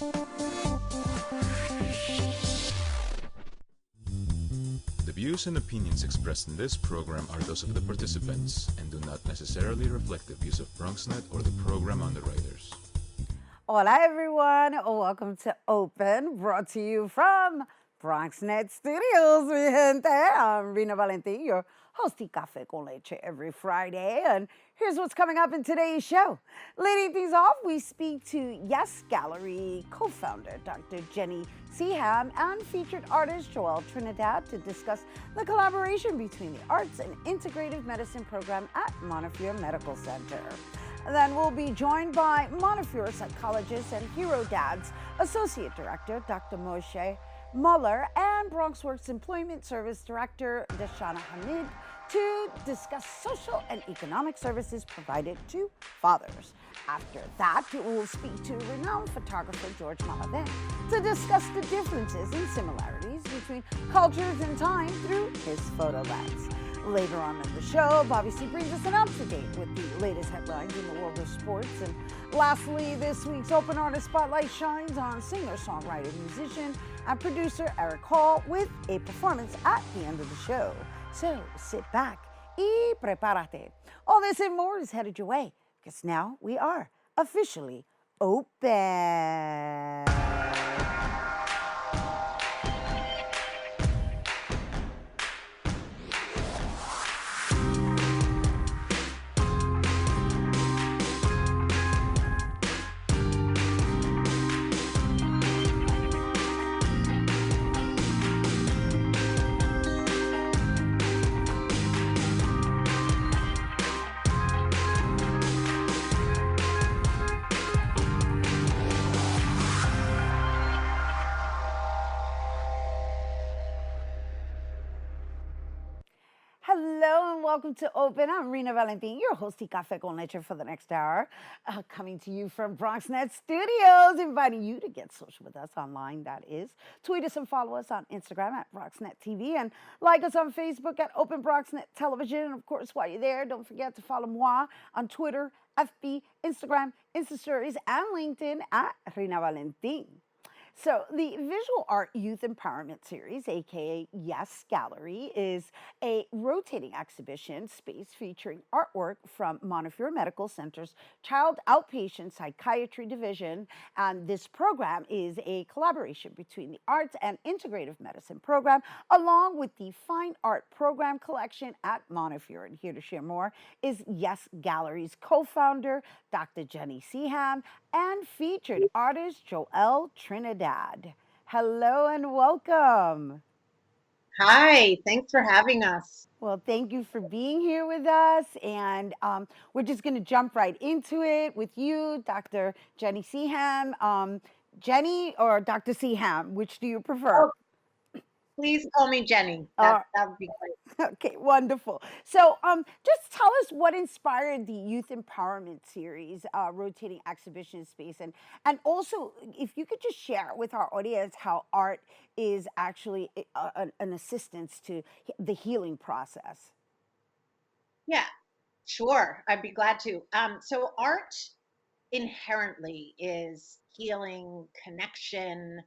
The views and opinions expressed in this program are those of the participants and do not necessarily reflect the views of BronxNet or the program underwriters. Hola, everyone. Welcome to Open, brought to you from BronxNet Studios, mi gente. I'm Rhina Valentin, your hosty Café con Leche every Friday. And here's what's coming up in today's show. Leading things off, we speak to Yes Gallery co-founder Dr. Jenny Seham and featured artist Joel Trinidad to discuss the collaboration between the arts and integrative medicine program at Montefiore Medical Center. Then we'll be joined by Montefiore Psychologist and Hero Dad's Associate Director, Dr. Moshe, Moeller, and BronxWorks Employment Service Director, Deshana Hamid, to discuss social and economic services provided to fathers. After that, we'll speak to renowned photographer George Malave to discuss the differences and similarities between cultures and time through his photo lens. Later on in the show, Bobby C brings us an up-to-date with the latest headlines in the world of sports. And lastly, this week's Open Artist Spotlight shines on singer-songwriter, musician, and producer Eric Hall with a performance at the end of the show. So sit back y prepárate. All this and more is headed your way, because now we are officially open. Hello and welcome to Open. I'm Rhina Valentin, your hosty Café con Leche for the next hour. Coming to you from BronxNet Studios, inviting you to get social with us online, that is. Tweet us and follow us on Instagram at BronxNet TV and like us on Facebook at Open BronxNet Television. And of course, while you're there, don't forget to follow moi on Twitter, FB, Instagram, Insta Stories, and LinkedIn at Rhina Valentin. So the Visual Art Youth Empowerment Series, aka Yes Gallery, is a rotating exhibition space featuring artwork from Montefiore Medical Center's Child Outpatient Psychiatry Division. And this program is a collaboration between the Arts and Integrative Medicine program, along with the Fine Art Program Collection at Montefiore. And here to share more is Yes Gallery's co-founder, Dr. Jenny Seham, and featured artist Joel Trinidad. Hello and welcome. Hi, thanks for having us. Well, thank you for being here with us. And we're just going to jump right into it with you, Dr. Jenny Seham. Jenny or Dr. Seham, which do you prefer? Oh, please call me Jenny. That would be great. Okay, wonderful. So just tell us what inspired the Youth Empowerment Series rotating exhibition space. And also, if you could just share with our audience how art is actually an assistance to the healing process. Yeah, sure. I'd be glad to. So art inherently is healing, connection,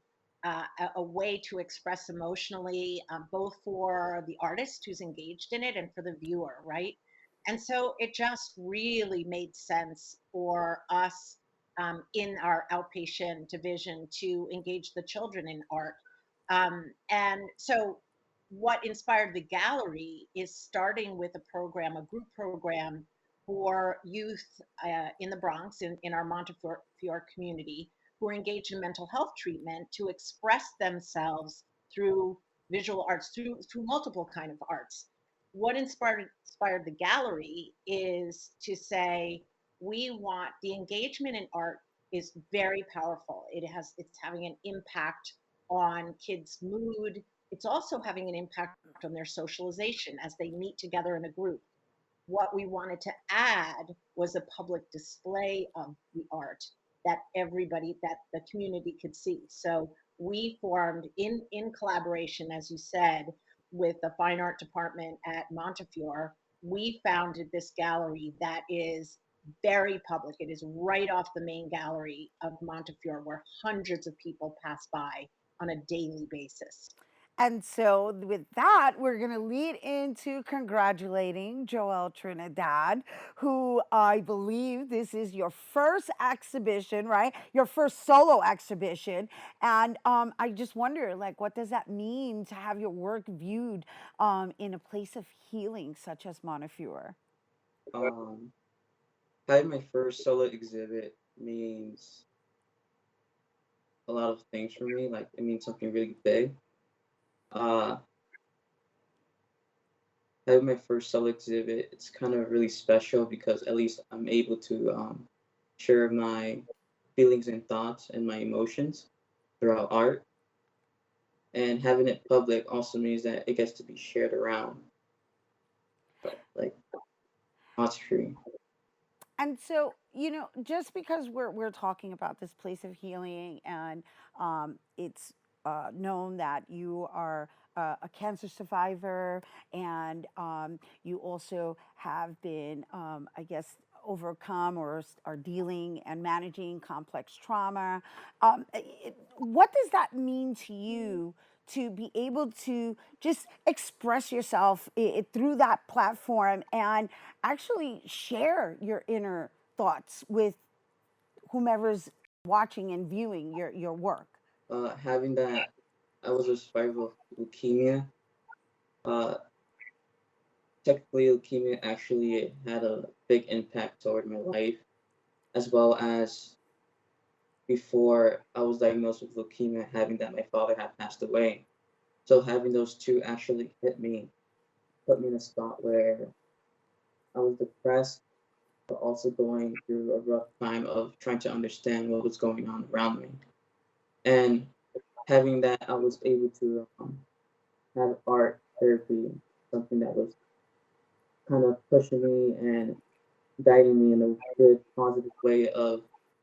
a way to express emotionally, both for the artist who's engaged in it and for the viewer, right? And so it just really made sense for us in our outpatient division to engage the children in art. And so what inspired the gallery is starting with a program, a group program for youth in the Bronx, in our Montefiore community, who are engaged in mental health treatment to express themselves through visual arts, through multiple kind of arts. What inspired the gallery is to say, we want the engagement in art is very powerful. It's having an impact on kids' mood. It's also having an impact on their socialization as they meet together in a group. What we wanted to add was a public display of the art that the community could see. So we formed in collaboration, as you said, with the fine art department at Montefiore. We founded this gallery that is very public. It is right off the main gallery of Montefiore, where hundreds of people pass by on a daily basis. And so, with that, we're going to lead into congratulating Joel Trinidad, who I believe this is your first exhibition, right? Your first solo exhibition. And I just wonder, like, what does that mean to have your work viewed in a place of healing such as Montefiore? Um, Having my first solo exhibit means a lot of things for me. Like it means something really big. Uh, Having my first solo exhibit, it's kind of really special because at least I'm able to share my feelings and thoughts and my emotions throughout art. And having it public also means that it gets to be shared around, like lots free. And so, just because we're talking about this place of healing, and it's known that you are a cancer survivor, and you also have been, I guess, overcome or are dealing and managing complex trauma. What does that mean to you to be able to just express yourself through that platform and actually share your inner thoughts with whomever's watching and viewing your work? Having that, I was a survivor of leukemia. Uh, Technically, leukemia actually had a big impact toward my life, as well as before I was diagnosed with leukemia, having that my father had passed away. So having those two actually hit me, put me in a spot where I was depressed, but also going through a rough time of trying to understand what was going on around me. And having that, I was able to have art therapy, something that was kind of pushing me and guiding me in a good, positive way of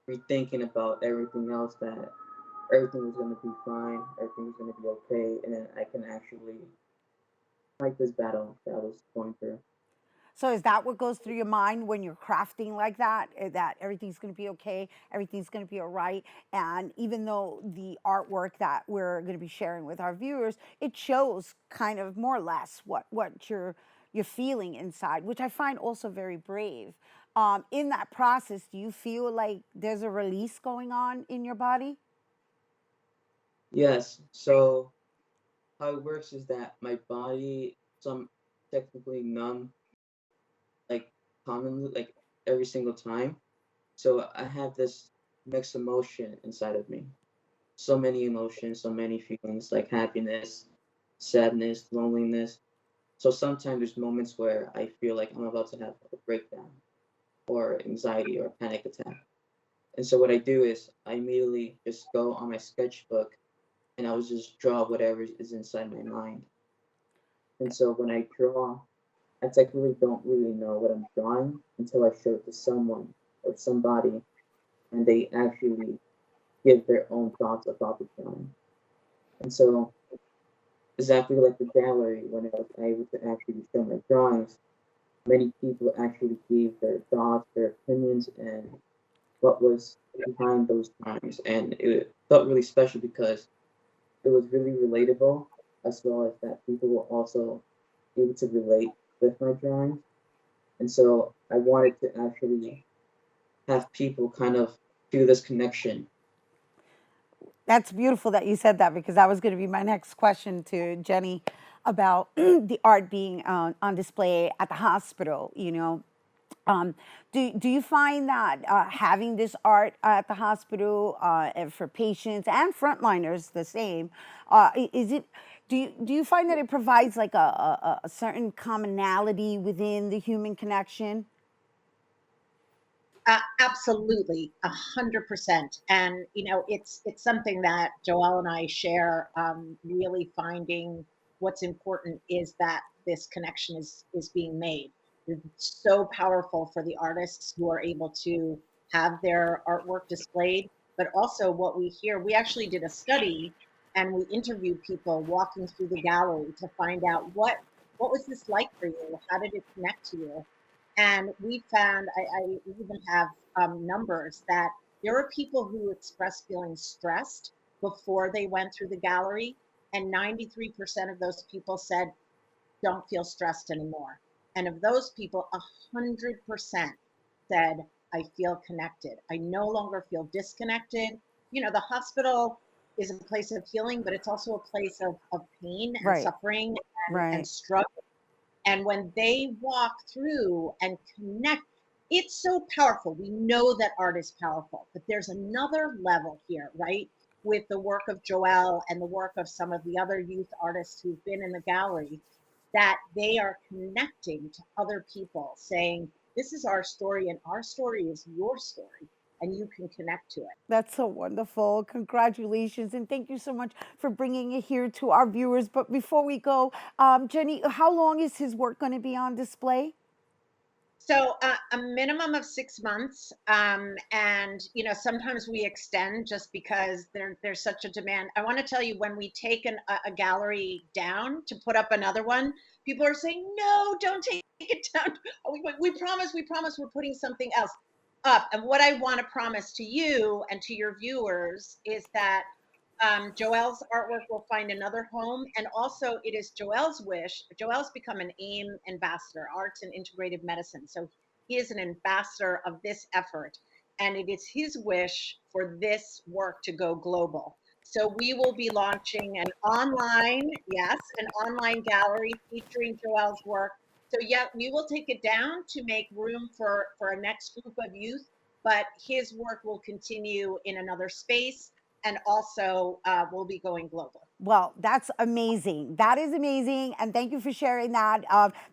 rethinking about everything else, that everything was going to be fine, everything was going to be okay, and then I can actually fight this battle that I was going through. So is that what goes through your mind when you're crafting like that? That everything's going to be okay, everything's going to be all right, and even though the artwork that we're going to be sharing with our viewers, it shows kind of more or less what you're feeling inside, which I find also very brave. In that process, do you feel like there's a release going on in your body? Yes, so how it works is that my body, some technically numb, like commonly, like every single time. So I have this mixed emotion inside of me. So many emotions, so many feelings like happiness, sadness, loneliness. So sometimes there's moments where I feel like I'm about to have a breakdown or anxiety or panic attack. And so what I do is I immediately just go on my sketchbook and I will just draw whatever is inside my mind. And so when I draw, I technically don't really know what I'm drawing until I show it to someone or somebody and they actually give their own thoughts about the drawing. And so exactly like the gallery, when I was able to actually show my drawings, many people actually gave their thoughts, their opinions, and what was behind those drawings. And it felt really special because it was really relatable, as well as that people were also able to relate with my drawings. And so I wanted to actually have people kind of feel this connection. That's beautiful that you said that because that was going to be my next question to Jenny about the art being on display at the hospital. Um, do you find that having this art at the hospital and for patients and frontliners the same, is it? Do you find that it provides like a certain commonality within the human connection? Absolutely, 100%. And it's something that Joelle and I share. Really finding what's important is that this connection is being made. It's so powerful for the artists who are able to have their artwork displayed, but also what we hear. We actually did a study, and we interviewed people walking through the gallery to find out what was this like for you? How did it connect to you? And we found, I even have numbers that there were people who expressed feeling stressed before they went through the gallery, and 93% of those people said, don't feel stressed anymore. And of those people, 100% said, I feel connected. I no longer feel disconnected. You know, the hospital is a place of healing, but it's also a place of pain and Right. suffering and Right. struggle. And when they walk through and connect, it's so powerful. We know that art is powerful, but there's another level here, right? With the work of Joel and the work of some of the other youth artists who've been in the gallery, that they are connecting to other people, saying, this is our story and our story is your story, and you can connect to it. That's so wonderful. Congratulations. And thank you so much for bringing it here to our viewers. But before we go, Jenny, how long is his work going to be on display? So a minimum of 6 months, and you know sometimes we extend just because there's such a demand. I want to tell you, when we take a gallery down to put up another one, people are saying, no, don't take it down. We promise we're putting something else up. And what I want to promise to you and to your viewers is that Joel's artwork will find another home. And also, it is Joel's wish. Joel's become an AIM ambassador, Arts and Integrative Medicine. So he is an ambassador of this effort. And it is his wish for this work to go global. So we will be launching an online, yes, an online gallery featuring Joel's work. So yeah, we will take it down to make room for a next group of youth, but his work will continue in another space, and also we'll be going global. Well, that's amazing. That is amazing. And thank you for sharing that.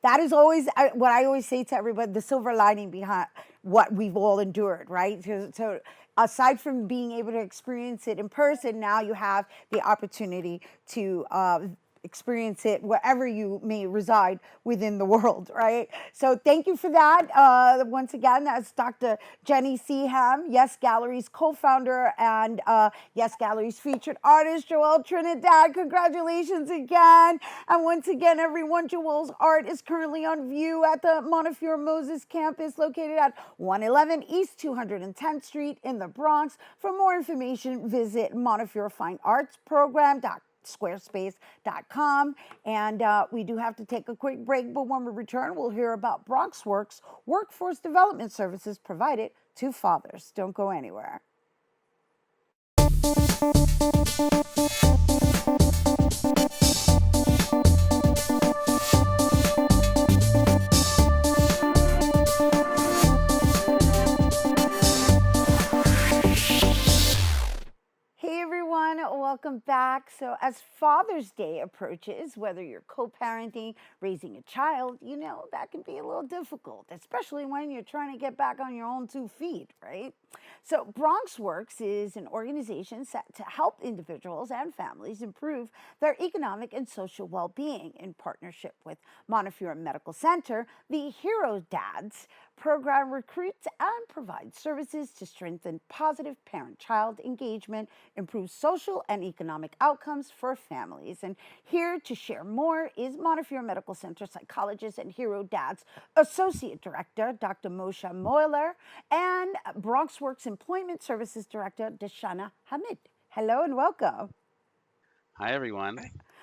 That is always what I always say to everybody, the silver lining behind what we've all endured, right? So aside from being able to experience it in person, now you have the opportunity to experience it wherever you may reside within the world, right? So thank you for that. Once again, that's Dr. Jenny Seham, Yes Gallery's co-founder, and Yes Gallery's featured artist, Joel Trinidad. Congratulations again. And once again, everyone, Joel's art is currently on view at the Montefiore Moses campus located at 111 East 210th Street in the Bronx. For more information, visit MontefioreFineArtsProgram.squarespace.com. And we do have to take a quick break, but when we return, we'll hear about Bronx Works workforce development services provided to fathers. Don't go anywhere. Hey everyone, welcome back. So, as Father's Day approaches, whether you're co parenting, raising a child, you know, that can be a little difficult, especially when you're trying to get back on your own 2 feet, right? So, Bronx Works is an organization set to help individuals and families improve their economic and social well being. In partnership with Montefiore Medical Center, the Hero Dads program recruits and provides services to strengthen positive parent child engagement, improve social and economic outcomes for families. And here to share more is Montefiore Medical Center psychologist and Hero Dads Associate Director, Dr. Moshe Moeller, and Bronx Works Employment Services Director, Deshana Hamid. Hello and welcome. Hi, everyone.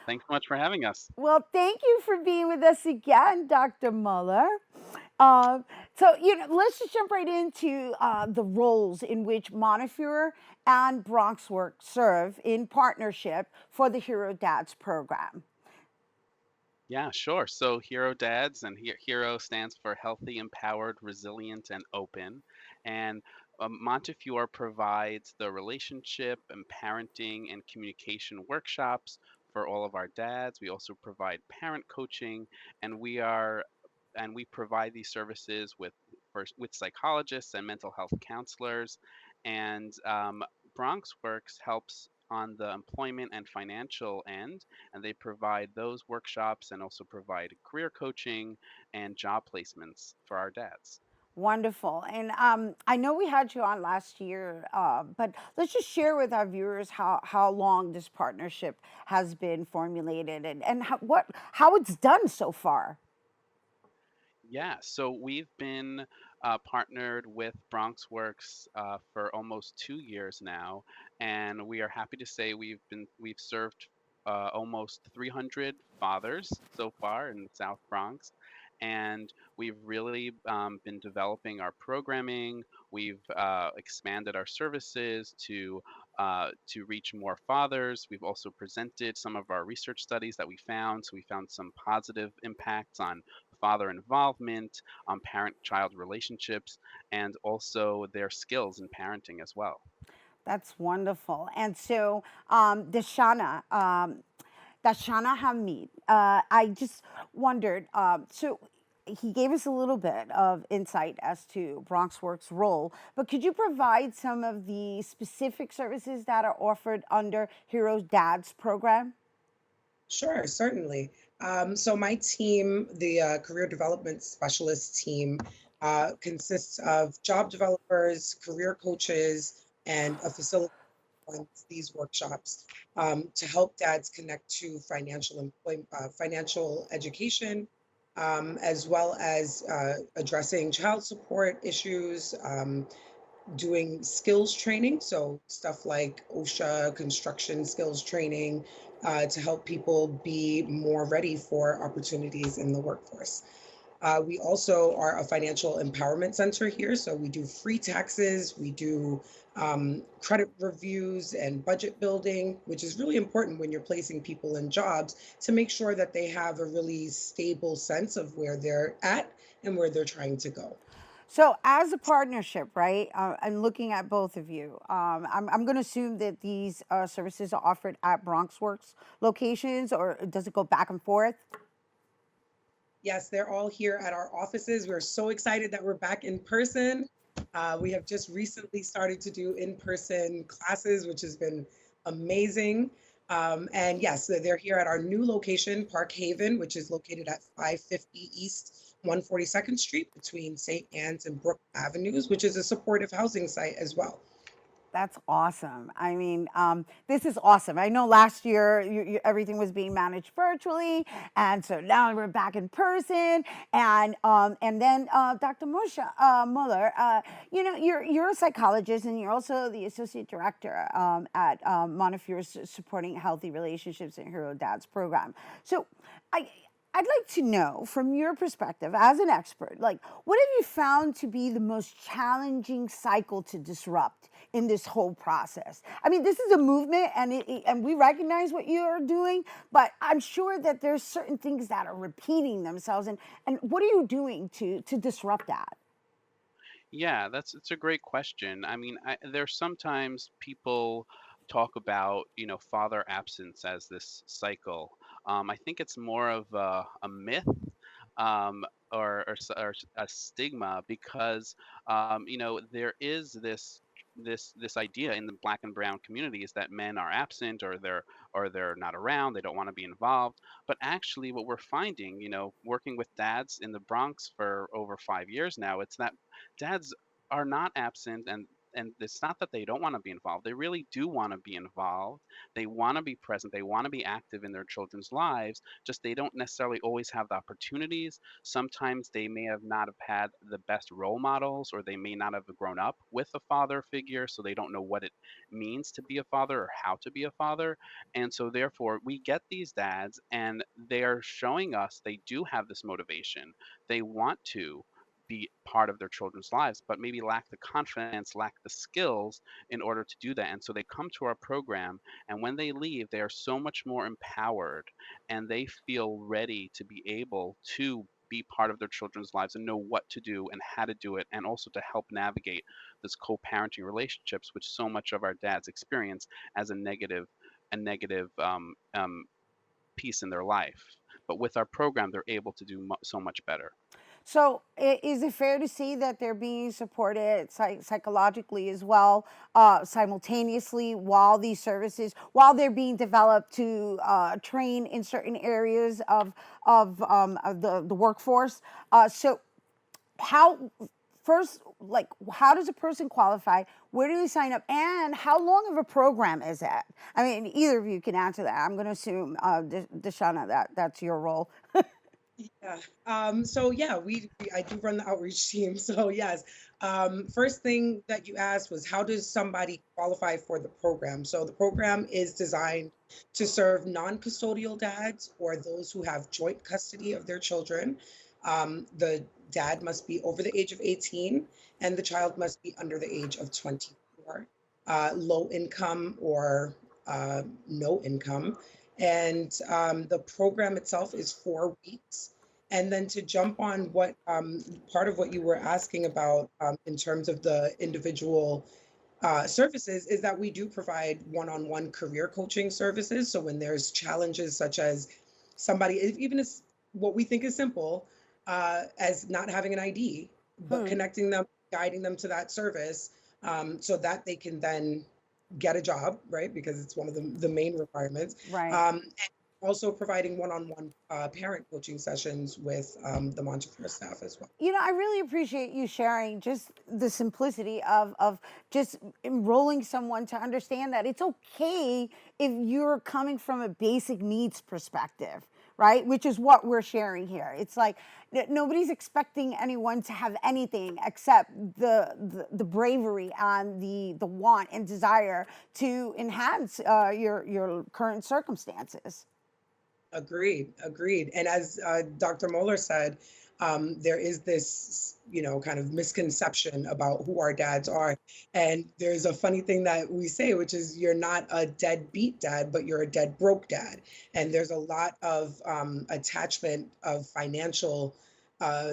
Thanks so much for having us. Well, thank you for being with us again, Dr. Moeller. Let's just jump right into the roles in which Montefiore and Bronx Works serve in partnership for the Hero Dads program. Yeah, sure. So, Hero Dads, and Hero stands for Healthy, Empowered, Resilient, and Open. And Montefiore provides the relationship and parenting and communication workshops for all of our dads. We also provide parent coaching, and we provide these services with psychologists and mental health counselors. And Bronx Works helps on the employment and financial end, and they provide those workshops and also provide career coaching and job placements for our dads. Wonderful. And I know we had you on last year, but let's just share with our viewers how long this partnership has been formulated and how it's done so far. Yeah, so we've been partnered with Bronx Works for almost 2 years now, and we are happy to say we've served almost 300 fathers so far in the South Bronx, and we've really been developing our programming. We've expanded our services to reach more fathers. We've also presented some of our research studies that we found. So we found some positive impacts on father involvement, parent child relationships, and also their skills in parenting as well. That's wonderful. And so, Deshana Hamid, I just wondered. So he gave us a little bit of insight as to BronxWorks' role, but could you provide some of the specific services that are offered under Heroes Dad's program? Sure, certainly. So my team, the career development specialist team, consists of job developers, career coaches, and a facilitator runs these workshops to help dads connect to financial education, as well as addressing child support issues, doing skills training, so stuff like OSHA, construction skills training, to help people be more ready for opportunities in the workforce. We also are a financial empowerment center here, so we do free taxes, we do credit reviews and budget building, which is really important when you're placing people in jobs to make sure that they have a really stable sense of where they're at and where they're trying to go. So, as a partnership, right? I'm looking at both of you. I'm going to assume that these services are offered at BronxWorks locations, or does it go back and forth? Yes, they're all here at our offices. We're so excited that we're back in person. We have just recently started to do in-person classes, which has been amazing. And yes, they're here at our new location, Park Haven, which is located at 550 East 142nd Street between St. Anne's and Brook Avenues, which is a supportive housing site as well. That's awesome. I mean, this is awesome. I know last year everything was being managed virtually, and so now we're back in person. And then Dr. Moshe Moeller, you're a psychologist, and you're also the associate director at Montefiore Supporting Healthy Relationships in Hero Dad's program. So, I. I'd like to know from your perspective as an expert, like, what have you found to be the most challenging cycle to disrupt in this whole process? I mean, this is a movement, and and we recognize what you're doing, but I'm sure that there's certain things that are repeating themselves. And what are you doing to disrupt that? Yeah, that's it's a great question. I mean, there's sometimes people talk about, father absence as this cycle. I think it's more of a myth, or a stigma because, there is this idea in the black and brown communities that men are absent, or they're not around, they don't want to be involved. But actually, what we're finding, working with dads in the Bronx for over 5 years now, it's that dads are not absent, and it's not that they don't want to be involved. They really do want to be involved. They want to be present. They want to be active in their children's lives. Just they don't necessarily always have the opportunities. Sometimes they may have not have had the best role models, or they may not have grown up with a father figure, so they don't know what it means to be a father or how to be a father. And so therefore we get these dads, and they are showing us they do have this motivation. They want to be part of their children's lives, but maybe lack the confidence, lack the skills in order to do that. And so they come to our program, and when they leave, they are so much more empowered, and they feel ready to be able to be part of their children's lives and know what to do and how to do it, and also to help navigate this co-parenting relationships, which so much of our dads experience as a negative piece in their life. But with our program, they're able to do so much better. So, is it fair to say that they're being supported psychologically as well, simultaneously, while they're being developed to train in certain areas of the workforce? So, how first, like, how does a person qualify? Where do they sign up? And how long of a program is that? I mean, either of you can answer that. I'm going to assume, Deshana, that's your role. Yeah. So yeah, I do run the outreach team. So yes. First thing that you asked was how does somebody qualify for the program? So the program is designed to serve non-custodial dads or those who have joint custody of their children. The dad must be over the age of 18 and the child must be under the age of 24. Low income or no income. And the program itself is 4 weeks. And then to jump on what part of what you were asking about in terms of the individual services is that we do provide one-on-one career coaching services. So when there's challenges such as somebody, even as what we think is simple, as not having an ID, but Hmm. connecting them, guiding them to that service so that they can then get a job, right? Because it's one of the main requirements. Right. And also providing one-on-one parent coaching sessions with the Montefiore staff as well. You know, I really appreciate you sharing just the simplicity of just enrolling someone to understand that it's okay if you're coming from a basic needs perspective, right? Which is what we're sharing here. It's like nobody's expecting anyone to have anything except the bravery and the want and desire to enhance your current circumstances. Agreed, agreed. And as Dr. Moeller said, there is this, kind of misconception about who our dads are. And there's a funny thing that we say, which is you're not a deadbeat dad, but you're a dead broke dad. And there's a lot of attachment of financial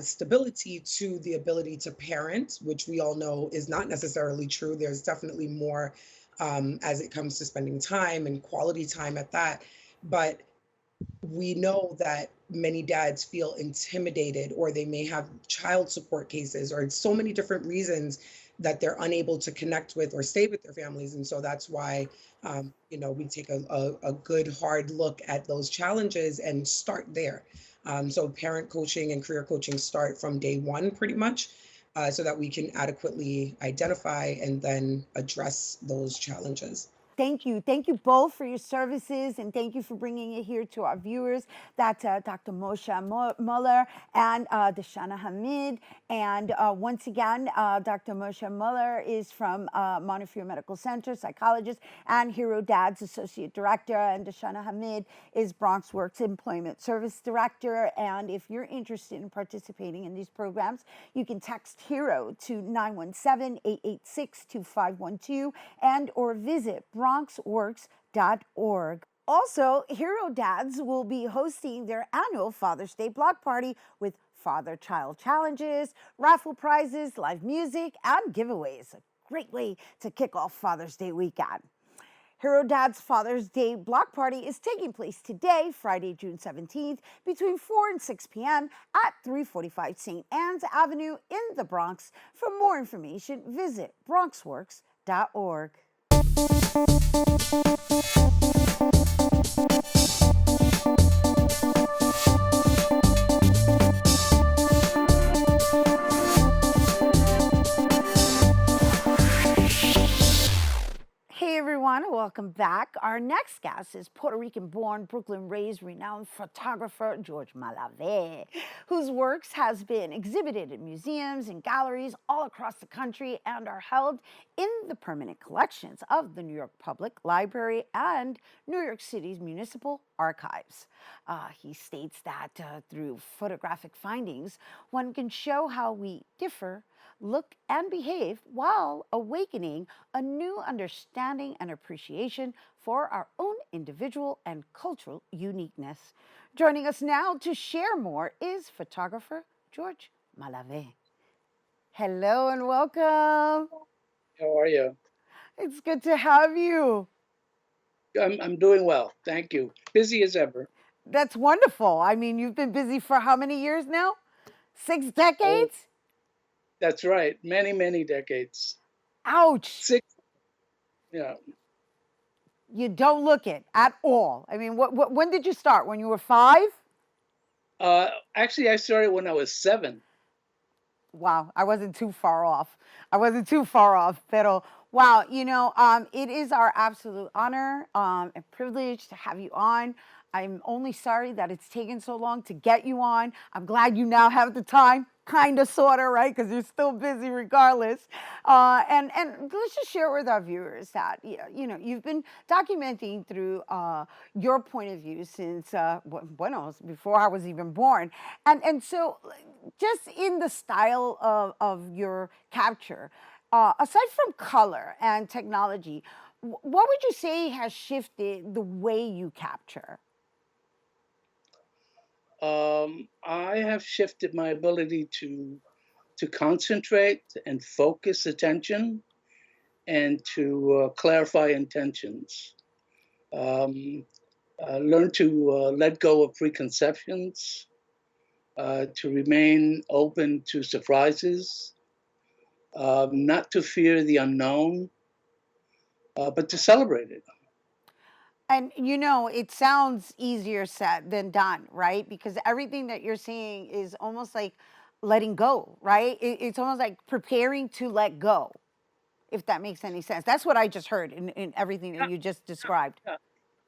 stability to the ability to parent, which we all know is not necessarily true. There's definitely more as it comes to spending time and quality time at that. But we know that many dads feel intimidated or they may have child support cases or so many different reasons that they're unable to connect with or stay with their families. And so that's why, we take a good hard look at those challenges and start there. So parent coaching and career coaching start from day one pretty much so that we can adequately identify and then address those challenges. Thank you. Thank you both for your services and thank you for bringing it here to our viewers. That's Dr. Moshe Moeller and Deshana Hamid. And once again, Dr. Moshe Moeller is from Montefiore Medical Center, psychologist, and Hero Dad's associate director. And Deshana Hamid is Bronx Works Employment Service Director. And if you're interested in participating in these programs, you can text HERO to 917-886-2512 and or visit bronxworks.org. Also, Hero Dads will be hosting their annual Father's Day block party with father-child challenges, raffle prizes, live music, and giveaways. A great way to kick off Father's Day weekend. Hero Dad's Father's Day block party is taking place today, Friday, June 17th, between 4 and 6 p.m. at 345 St. Anne's Avenue in the Bronx. For more information, visit bronxworks.org. Hey everyone, welcome back. Our next guest is Puerto Rican born, Brooklyn raised, renowned photographer George Malave, whose works has been exhibited in museums and galleries all across the country and are held in the permanent collections of the New York Public Library and New York City's Municipal Archives. He states that through photographic findings, one can show how we differ, look, and behave while awakening a new understanding and appreciation for our own individual and cultural uniqueness. Joining us now to share more is photographer George Malave. Hello and welcome. How are you? It's good to have you. I'm doing well. Thank you. Busy as ever. That's wonderful. I mean, you've been busy for how many years now? 6 Oh, decades? that's right. Many, many decades. Ouch. Six, yeah. You don't look it at all. I mean, when did you start? When you were 5? Actually, I started when I was 7. Wow, I wasn't too far off. I wasn't too far off, pero wow, it is our absolute honor and privilege to have you on. I'm only sorry that it's taken so long to get you on. I'm glad you now have the time, kind of, sort of, right? Because you're still busy regardless. And let's just share with our viewers that you've been documenting through your point of view since bueno, before I was even born, and so just in the style of your capture, aside from color and technology, what would you say has shifted the way you capture? I have shifted my ability to concentrate and focus attention and to clarify intentions. Um, Learn to let go of preconceptions, to remain open to surprises, not to fear the unknown, but to celebrate it. And it sounds easier said than done, right? Because everything that you're saying is almost like letting go, right? It's almost like preparing to let go, if that makes any sense. That's what I just heard in everything that Yeah, you just described. yeah.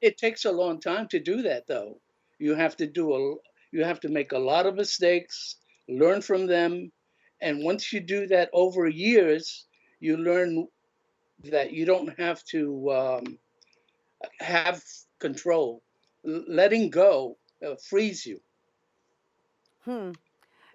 It takes a long time to do that, though. You have to do a, you have to make a lot of mistakes, learn from them, and once you do that over years, you learn that you don't have to have control. Letting go frees you. Hmm.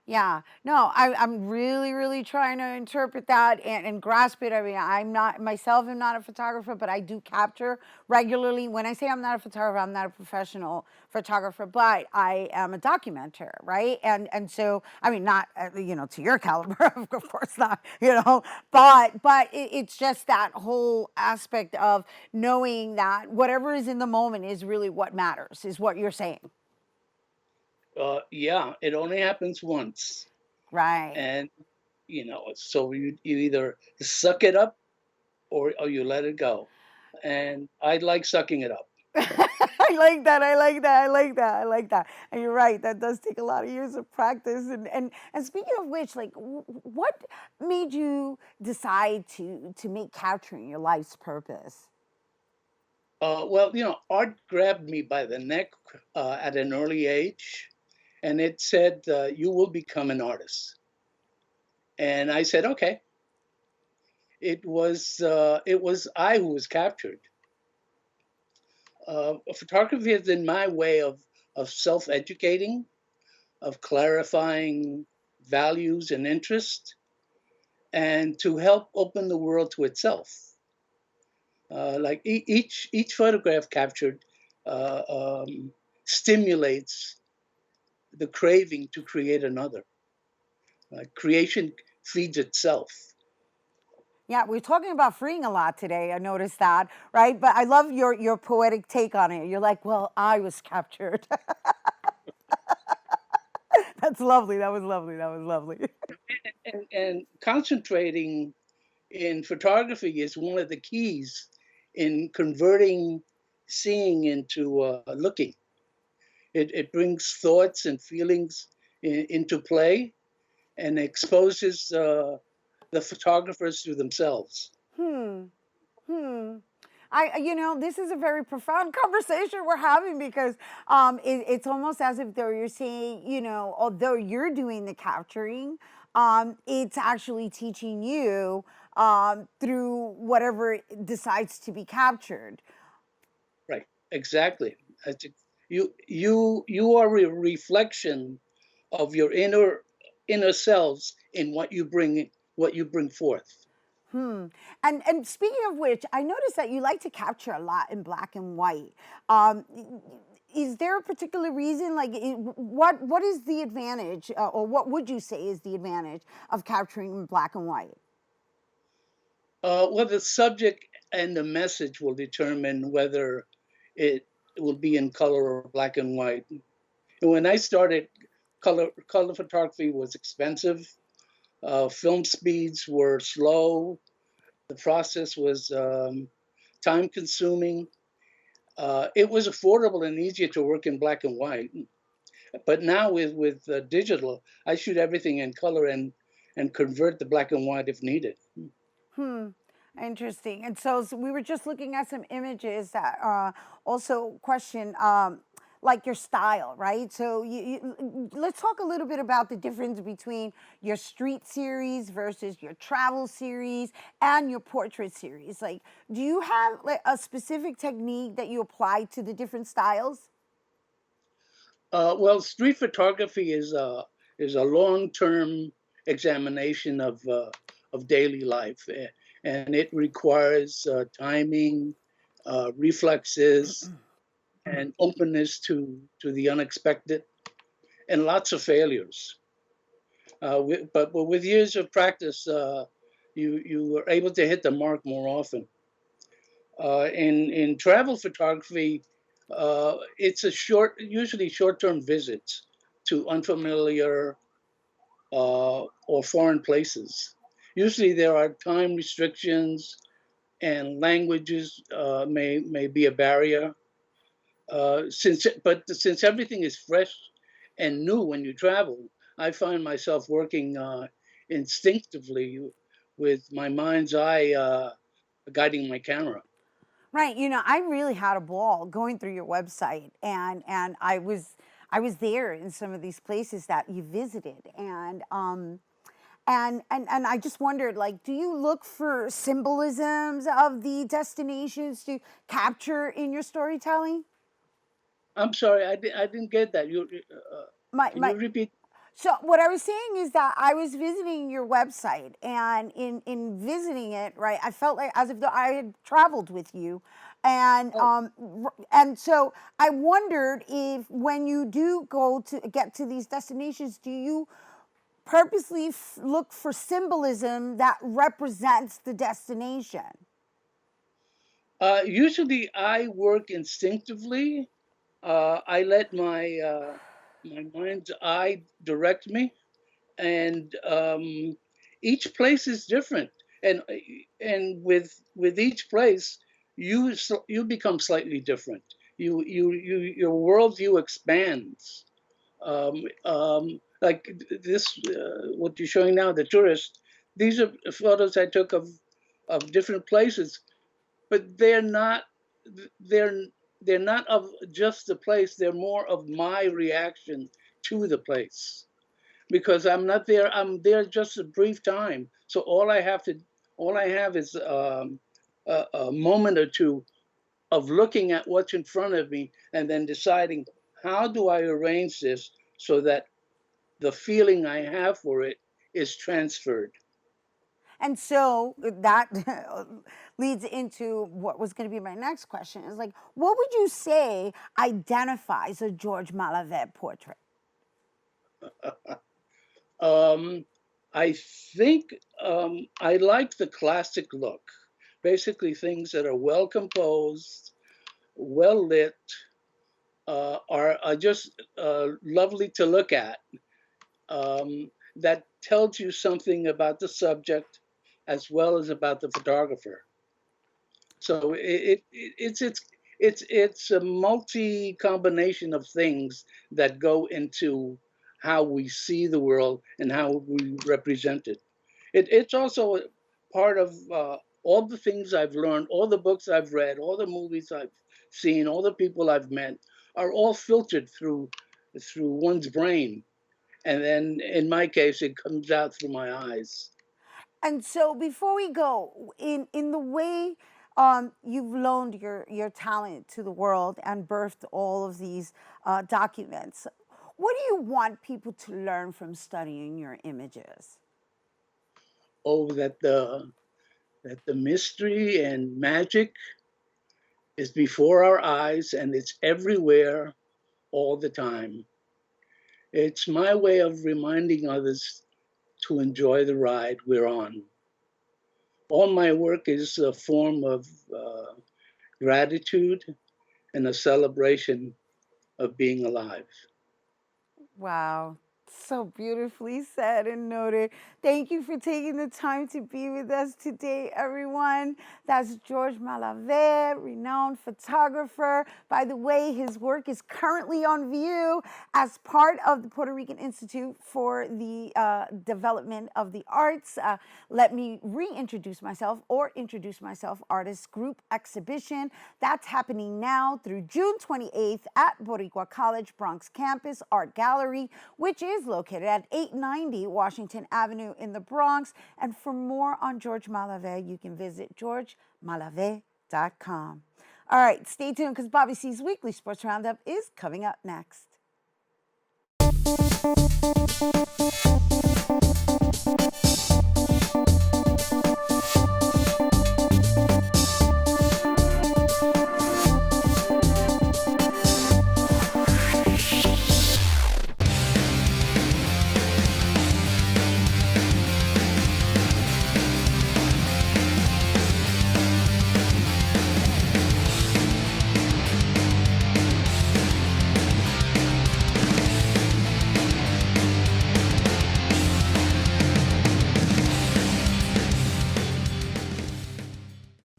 Yeah, no, I'm really, really trying to interpret that and grasp it. I mean, I'm not myself, I'm not a photographer, but I do capture regularly. When I say I'm not a photographer, I'm not a professional photographer, but I am a documenter, right? And so, I mean, not to your caliber, of course not, but it's just that whole aspect of knowing that whatever is in the moment is really what matters, is what you're saying, Yeah, it only happens once, right? and so you either suck it up or you let it go. And I like sucking it up. I like that. I like that. I like that. I like that. And you're right. That does take a lot of years of practice. And speaking of which, like, what made you decide to make capturing your life's purpose? Well, art grabbed me by the neck at an early age, and it said, "You will become an artist." And I said, "Okay." It was I who was captured. Photography has been my way of self-educating, of clarifying values and interest, and to help open the world to itself. Like each photograph captured uh, um, stimulates the craving to create another. Creation feeds itself. Yeah, we're talking about freeing a lot today. I noticed that, right? But I love your poetic take on it. You're like, well, I was captured. That's lovely. That was lovely. That was lovely. And concentrating in photography is one of the keys in converting seeing into looking. It brings thoughts and feelings into play and exposes the photographers to themselves. Hmm. Hmm. This is a very profound conversation we're having because it's almost as if though you're saying, although you're doing the capturing, it's actually teaching you through whatever decides to be captured. Right, exactly. You are a reflection of your inner selves in what you bring forth. Hmm. And speaking of which, I noticed that you like to capture a lot in black and white. Um, is there a particular reason? Like, what is the advantage, or what would you say is the advantage of capturing in black and white? Well, the subject and the message will determine whether it will be in color or black and white. And when I started, color photography was expensive. Film speeds were slow. The process was time consuming. It was affordable and easier to work in black and white. But now with digital, I shoot everything in color and convert the black and white if needed. Hmm. Interesting. And so we were just looking at some images that also question like your style, right? So let's talk a little bit about the difference between your street series versus your travel series and your portrait series. Like, do you have like a specific technique that you apply to the different styles? Well, street photography is a long-term examination of daily life, and it requires timing, reflexes, and openness to the unexpected, and lots of failures. But with years of practice, you are able to hit the mark more often. In travel photography, it's usually short-term visits to unfamiliar or foreign places. Usually, there are time restrictions, and languages may be a barrier. Since everything is fresh and new when you travel, I find myself working instinctively with my mind's eye guiding my camera. Right. You know, I really had a ball going through your website, and I was there in some of these places that you visited, and I just wondered, like, do you look for symbolisms of the destinations to capture in your storytelling? I'm sorry, I didn't get that. My Can you my repeat? So what I was saying is that I was visiting your website, and in visiting it, right, I felt like as if I had traveled with you, and Oh, and so I wondered if when you do go to get to these destinations, do you purposely look for symbolism that represents the destination? usually I work instinctively. I let my mind's eye direct me, and each place is different, and with each place, you become slightly different. Your worldview expands. Like this, what you're showing now, the tourist. These are photos I took of different places, but they're they're not of just the place. They're more of my reaction to the place, because I'm not there. I'm there just a brief time. So all I have is a moment or two of looking at what's in front of me and then deciding, how do I arrange this so that the feeling I have for it is transferred. And so that leads into what was going to be my next question is like, what would you say identifies a George Malave portrait? Um, I think I like the classic look. Basically, things that are well composed, well lit, are just lovely to look at. That tells you something about the subject as well as about the photographer. So it's a multi combination of things that go into how we see the world and how we represent it. It's also a part of all the things I've learned, all the books I've read, all the movies I've seen, all the people I've met are all filtered through one's brain, and then in my case, it comes out through my eyes. And so before we go, in the way you've loaned your talent to the world and birthed all of these documents, what do you want people to learn from studying your images? Oh, that the mystery and magic is before our eyes and it's everywhere all the time. It's my way of reminding others to enjoy the ride we're on. All my work is a form of gratitude and a celebration of being alive. Wow. So beautifully said and noted. Thank you for taking the time to be with us today, everyone. That's George Malave, renowned photographer. By the way, his work is currently on view as part of the Puerto Rican Institute for the Development of the Arts. Let me reintroduce myself or introduce myself, Artist Group Exhibition. That's happening now through June 28th at Boricua College Bronx Campus Art Gallery, which is located at 890 Washington Avenue in the Bronx. And for more on George Malave, you can visit georgemalave.com. All right, stay tuned because Bobby C's Weekly Sports Roundup is coming up next.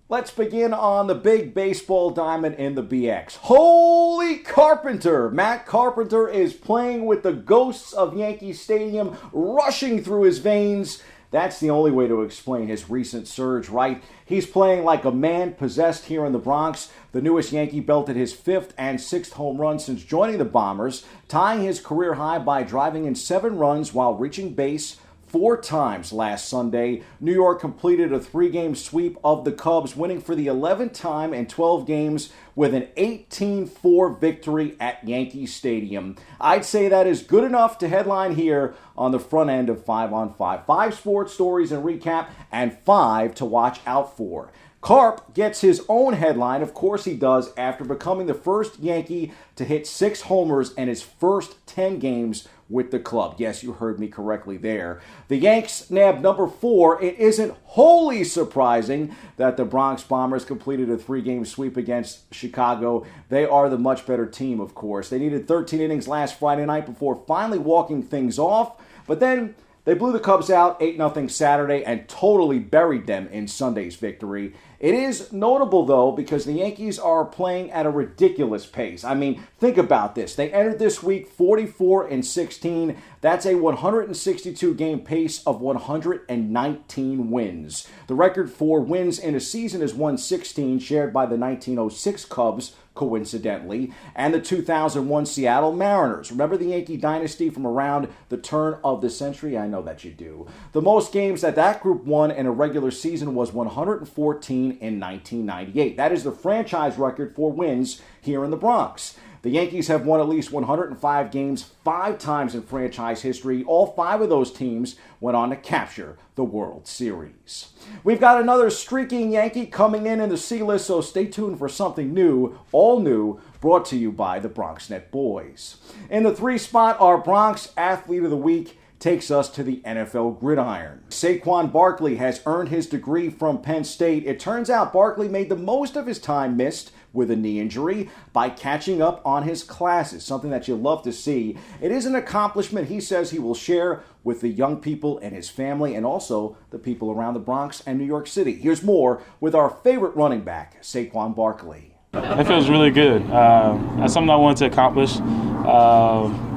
Let's begin on the big baseball diamond in the BX. Holy Carpenter! Matt Carpenter is playing with the ghosts of Yankee Stadium rushing through his veins. That's the only way to explain his recent surge, right? He's playing like a man possessed here in the Bronx. The newest Yankee belted his 5th and 6th home run since joining the Bombers, tying his career high by driving in 7 runs while reaching base 4 times last Sunday. New York completed a 3-game sweep of the Cubs, winning for the 11th time in 12 games with an 18-4 victory at Yankee Stadium. I'd say that is good enough to headline here on the front end of 5 on 5. 5 sports stories and recap, and 5 to watch out for. Carp gets his own headline, of course he does, after becoming the first Yankee to hit 6 homers in his first 10 games with the club. Yes, you heard me correctly there. The Yanks nabbed number 4. It isn't wholly surprising that the Bronx Bombers completed a 3-game sweep against Chicago. They are the much better team, of course. They needed 13 innings last Friday night before finally walking things off, but then they blew the Cubs out 8-0 Saturday and totally buried them in Sunday's victory. It is notable, though, because the Yankees are playing at a ridiculous pace. I mean, think about this. They entered this week 44-16. That's a 162-game pace of 119 wins. The record for wins in a season is 116, shared by the 1906 Cubs, coincidentally, and the 2001 Seattle Mariners. Remember the Yankee dynasty from around the turn of the century? I know that you do. The most games that group won in a regular season was 114 in 1998. That is the franchise record for wins here in the Bronx. The Yankees have won at least 105 games 5 times in franchise history. All 5 of those teams went on to capture the World Series. We've got another streaking Yankee coming in the C-list, so stay tuned for something new, all new, brought to you by the BronxNet Boys. In the 3 spot, our Bronx Athlete of the Week takes us to the NFL gridiron. Saquon Barkley has earned his degree from Penn State. It turns out Barkley made the most of his time missed with a knee injury by catching up on his classes, something that you love to see. It is an accomplishment he says he will share with the young people and his family and also the people around the Bronx and New York City. Here's more with our favorite running back, Saquon Barkley. It feels really good. That's something I wanted to accomplish.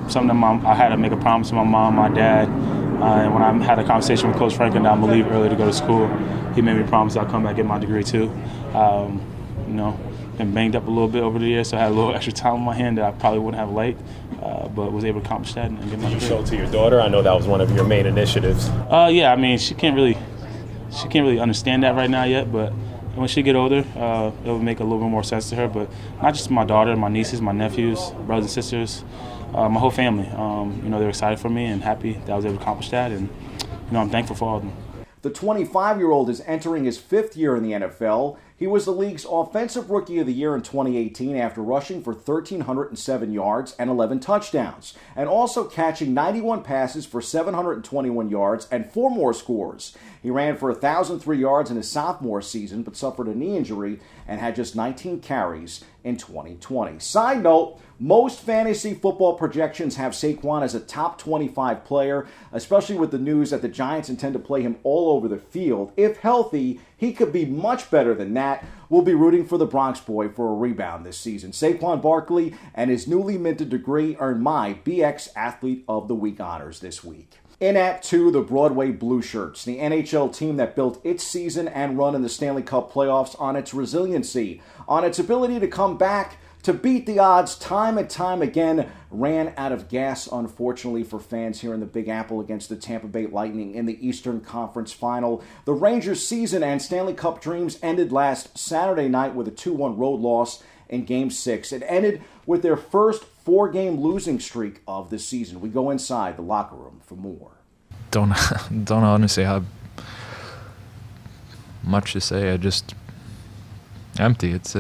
Something I had to make a promise to my mom, my dad, and when I had a conversation with Coach Franklin that I'm gonna leave early to go to school, he made me promise I'll come back and get my degree too. Been banged up a little bit over the years, so I had a little extra time on my hand that I probably wouldn't have liked, but was able to accomplish that and get my degree. Did you show it to your daughter? I know that was one of your main initiatives. Yeah, I mean, she can't really understand that right now yet, but when she get older, it will make a little bit more sense to her. But not just my daughter, my nieces, my nephews, brothers and sisters, my whole family. They're excited for me and happy that I was able to accomplish that, and I'm thankful for all of them. The 25-year-old is entering his 5th year in the NFL. He was the league's Offensive Rookie of the Year in 2018 after rushing for 1,307 yards and 11 touchdowns, and also catching 91 passes for 721 yards and 4 more scores. He ran for 1,003 yards in his sophomore season, but suffered a knee injury and had just 19 carries in 2020. Side note, most fantasy football projections have Saquon as a top 25 player, especially with the news that the Giants intend to play him all over the field. If healthy, he could be much better than that. We'll be rooting for the Bronx boy for a rebound this season. Saquon Barkley and his newly minted degree earned my BX Athlete of the Week honors this week. In at 2, the Broadway Blue Shirts, the NHL team that built its season and run in the Stanley Cup playoffs on its resiliency, on its ability to come back, to beat the odds time and time again, ran out of gas, unfortunately, for fans here in the Big Apple against the Tampa Bay Lightning in the Eastern Conference Final. The Rangers' season and Stanley Cup dreams ended last Saturday night with a 2-1 road loss in Game 6. It ended with their first 4-game losing streak of the season. We go inside the locker room for more. Don't honestly have much to say. I just empty. It's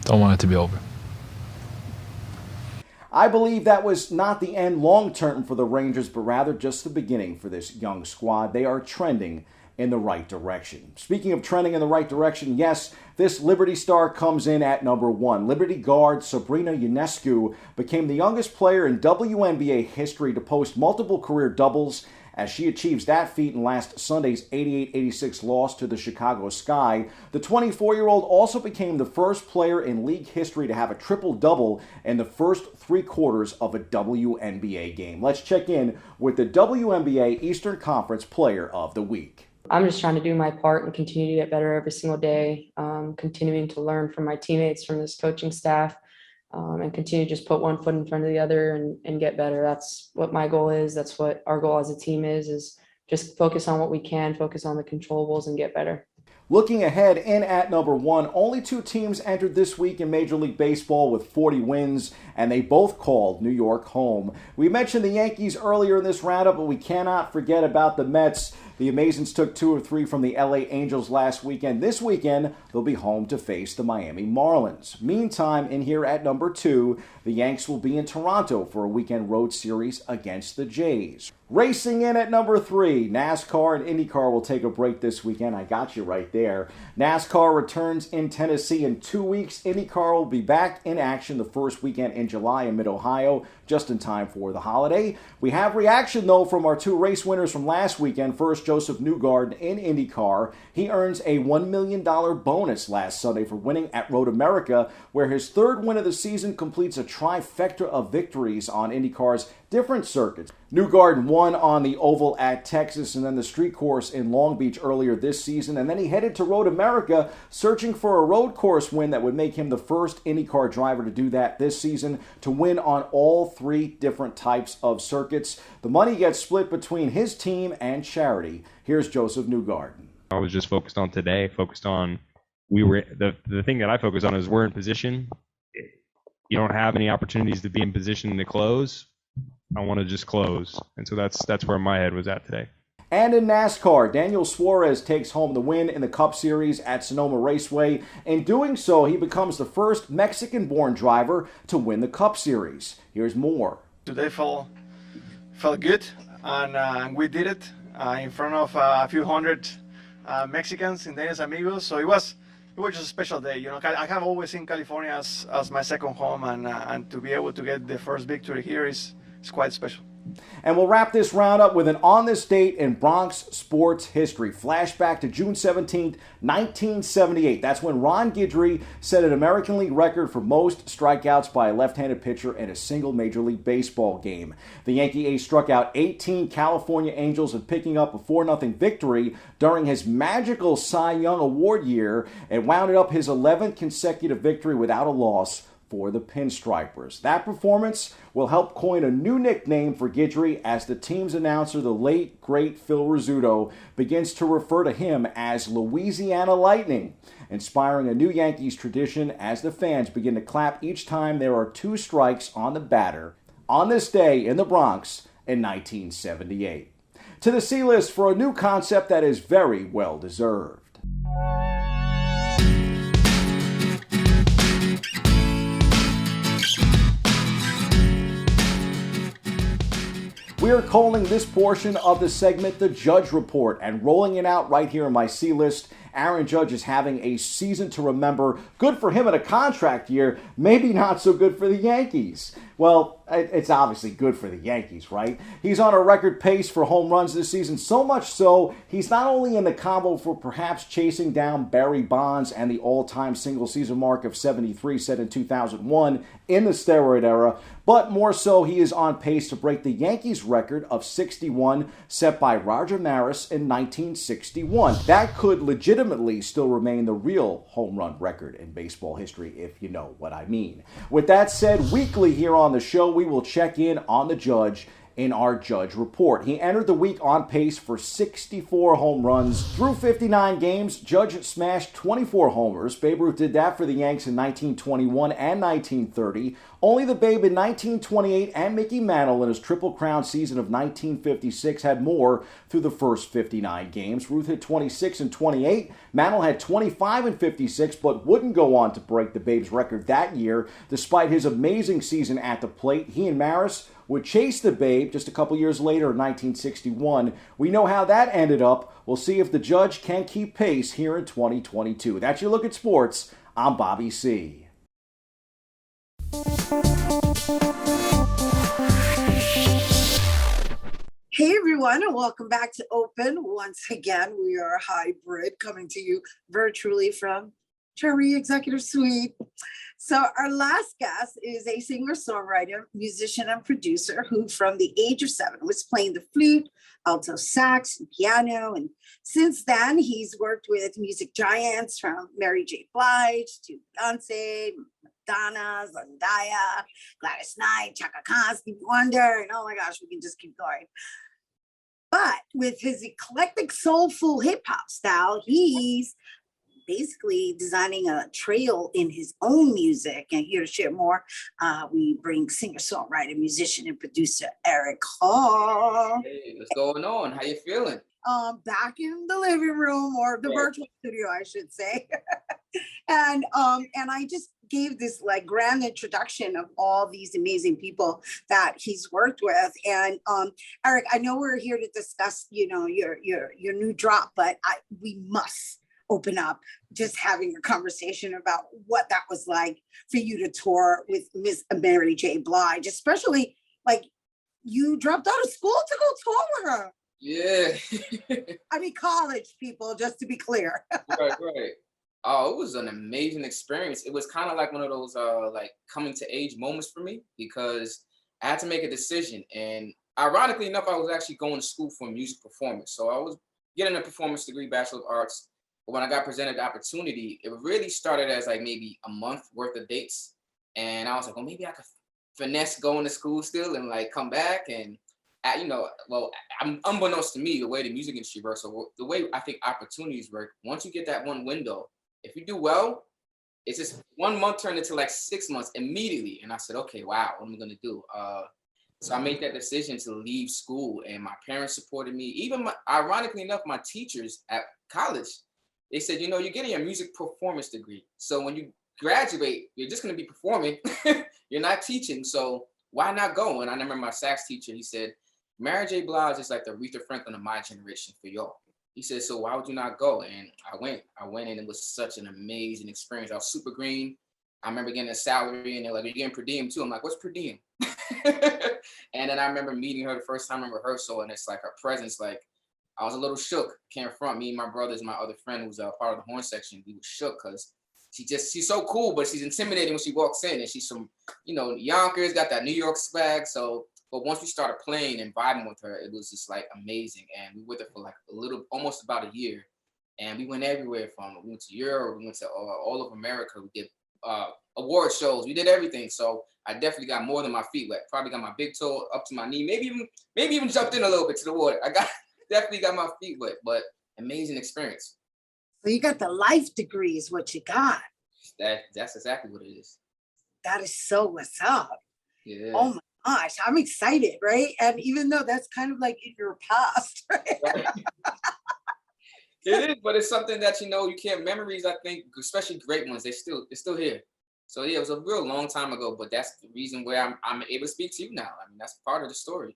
don't want it to be over. I believe that was not the end long term for the Rangers, but rather just the beginning for this young squad. They are trending in the right direction. Speaking of trending in the right direction, yes, this Liberty star comes in at number 1. Liberty guard Sabrina Ionescu became the youngest player in WNBA history to post multiple career doubles as she achieves that feat in last Sunday's 88-86 loss to the Chicago Sky. The 24-year-old also became the first player in league history to have a triple-double in the first 3 quarters of a WNBA game. Let's check in with the WNBA Eastern Conference Player of the Week. I'm just trying to do my part and continue to get better every single day, continuing to learn from my teammates, from this coaching staff, and continue to just put one foot in front of the other and get better. That's what my goal is. That's what our goal as a team is just focus on what we can, focus on the controllables, and get better. Looking ahead, in at number 1, only 2 teams entered this week in Major League Baseball with 40 wins, and they both called New York home. We mentioned the Yankees earlier in this roundup, but we cannot forget about the Mets. The Amazons took 2 of 3 from the LA Angels last weekend. This weekend, they'll be home to face the Miami Marlins. Meantime, in here at number 2, the Yanks will be in Toronto for a weekend road series against the Jays. Racing in at number 3, NASCAR and IndyCar will take a break this weekend. I got you right there. NASCAR returns in Tennessee in 2 weeks. IndyCar will be back in action the first weekend in July in Mid-Ohio, just in time for the holiday. We have reaction, though, from our 2 race winners from last weekend. First, Joseph Newgarden in IndyCar. He earns a $1 million bonus last Sunday for winning at Road America, where his 3rd win of the season completes a trifecta of victories on IndyCar's different circuits. Newgarden won on the Oval at Texas and then the street course in Long Beach earlier this season, and then he headed to Road America searching for a road course win that would make him the first IndyCar driver to do that this season, to win on all 3 different types of circuits. The money gets split between his team and charity. Here's Joseph Newgarden. I was just focused on today, the thing that I focus on is we're in position. You don't have any opportunities to be in position to close. I want to just close. And so that's where my head was at today. And in NASCAR, Daniel Suarez takes home the win in the Cup Series at Sonoma Raceway. In doing so, he becomes the first Mexican-born driver to win the Cup Series. Here's more. Today felt good, and we did it in front of a few hundred Mexicans in Daniel's Amigos. So it was just a special day. You know, I have always seen California as my second home, and to be able to get the first victory here is quite special. And we'll wrap this round up with an on this date in Bronx sports history. Flashback to June 17th, 1978. That's when Ron Guidry set an American League record for most strikeouts by a left-handed pitcher in a single Major League Baseball game. The Yankee ace struck out 18 California Angels in picking up a 4-0 victory during his magical Cy Young Award year, and wound up his 11th consecutive victory without a loss for the Pinstripers. That performance will help coin a new nickname for Guidry as the team's announcer, the late, great Phil Rizzuto, begins to refer to him as Louisiana Lightning, inspiring a new Yankees tradition as the fans begin to clap each time there are 2 strikes on the batter on this day in the Bronx in 1978. To the C-list for a new concept that is very well deserved. We are calling this portion of the segment the Judge Report, and rolling it out right here in my C list. Aaron Judge is having a season to remember. Good for him in a contract year, maybe not so good for the Yankees. Well, it's obviously good for the Yankees, right? He's on a record pace for home runs this season, so much so, he's not only in the combo for perhaps chasing down Barry Bonds and the all-time single-season mark of 73 set in 2001 in the steroid era, but more so, he is on pace to break the Yankees record of 61 set by Roger Maris in 1961. That could legitimately still remain the real home run record in baseball history, if you know what I mean. With that said, weekly here on the show, we will check in on the Judge in our Judge Report. He entered the week on pace for 64 home runs. Through 59 games, Judge smashed 24 homers. Babe Ruth did that for the Yanks in 1921 and 1930. Only the Babe in 1928 and Mickey Mantle in his Triple Crown season of 1956 had more through the first 59 games. Ruth hit 26 and 28. Mantle had 25 and 56, but wouldn't go on to break the Babe's record that year. Despite his amazing season at the plate, he and Maris would chase the Babe just a couple years later in 1961. We know how that ended up. We'll see if the Judge can keep pace here in 2022. That's your look at sports. I'm Bobby C. Hey everyone, and welcome back to Open. Once again, we are a hybrid coming to you virtually from Cherry Executive Suite. So our last guest is a singer-songwriter, musician, and producer who from the age of 7 was playing the flute, alto sax, and piano. And since then, he's worked with music giants from Mary J. Blige to Beyonce, Madonna, Zendaya, Gladys Knight, Chaka Khan, Stevie Wonder, and oh my gosh, we can just keep going. But with his eclectic, soulful hip-hop style, he's basically designing a trail in his own music. And here to share more, we bring singer-songwriter, musician, and producer Eric Hall. Hey, what's going on? How you feeling? Back in the living room, or the virtual studio, I should say. And I just gave this like grand introduction of all these amazing people that he's worked with. And Eric, I know we're here to discuss, you know, your new drop, but we must open up just having a conversation about what that was like for you to tour with Miss Mary J. Blige, especially like you dropped out of school to go tour with her. Yeah. I mean, college people, just to be clear. Right. Oh, it was an amazing experience. It was kind of like one of those like coming to age moments for me, because I had to make a decision. And ironically enough, I was actually going to school for music performance. So I was getting a performance degree, Bachelor of Arts. But when I got presented the opportunity, it really started as like maybe a month worth of dates. And I was like, well, maybe I could finesse going to school still and like come back. And, unbeknownst to me, the way the music industry works, so the way I think opportunities work, once you get that one window, if you do well, it's just 1 month turned into like 6 months immediately. And I said, okay, wow, what am I going to do? So I made that decision to leave school, and my parents supported me. Even ironically enough, my teachers at college, they said, you know, you're getting a music performance degree. So when you graduate, you're just going to be performing. You're not teaching. So why not go? And I remember my sax teacher, he said, Mary J. Blige is like the Aretha Franklin of my generation for y'all. He said, so why would you not go? And I went and it was such an amazing experience. I was super green. I remember getting a salary and they're like, you're getting per diem too. I'm like, what's per diem? And then I remember meeting her the first time in rehearsal, and it's like her presence, like I was a little shook. Can't front. Me and my brothers, my other friend who's a part of the horn section, we were shook because she's so cool, but she's intimidating when she walks in, and she's from, you know, Yonkers, got that New York swag. So, but once we started playing and vibing with her, it was just like amazing. And we were with her for like almost about a year. And we went everywhere we went to Europe, we went to all of America. We did award shows, we did everything. So I definitely got more than my feet wet. Probably got my big toe up to my knee, maybe even jumped in a little bit to the water. Definitely got my feet wet, but amazing experience. So you got the life degree is what you got. That's exactly what it is. That is so what's up. Yeah. Oh my gosh, I'm excited, right? And even though that's kind of like in your past, right? It is, but it's something that, you know, you can't, memories, I think, especially great ones, they're still here. So yeah, it was a real long time ago, but that's the reason where I'm able to speak to you now. I mean, that's part of the story.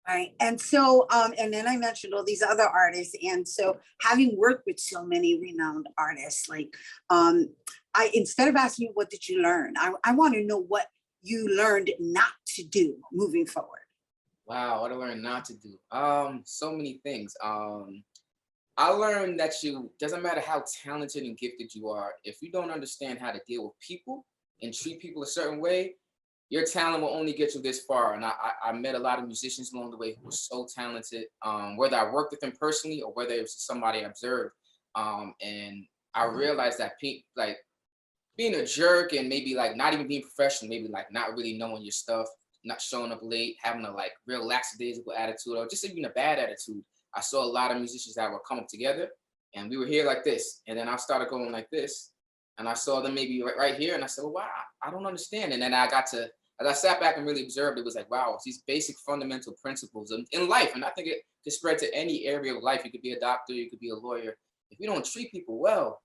Right. And so, and then I mentioned all these other artists. And so having worked with so many renowned artists, like I instead of asking you what did you learn, I want to know what you learned not to do moving forward. Wow, what I learned not to do. So many things. I learned that doesn't matter how talented and gifted you are, if you don't understand how to deal with people and treat people a certain way, your talent will only get you this far. And I met a lot of musicians along the way who were so talented, whether I worked with them personally or whether it was just somebody I observed. And I realized that like being a jerk and maybe like not even being professional, maybe like not really knowing your stuff, not showing up late, having a like real lackadaisical attitude, or just even a bad attitude. I saw a lot of musicians that were coming together and we were here like this. And then I started going like this. And I saw them maybe right here. And I said, well, wow, I don't understand. And then as I sat back and really observed, it was like, wow, it's these basic fundamental principles in life. And I think it could spread to any area of life. You could be a doctor, you could be a lawyer. If you don't treat people well,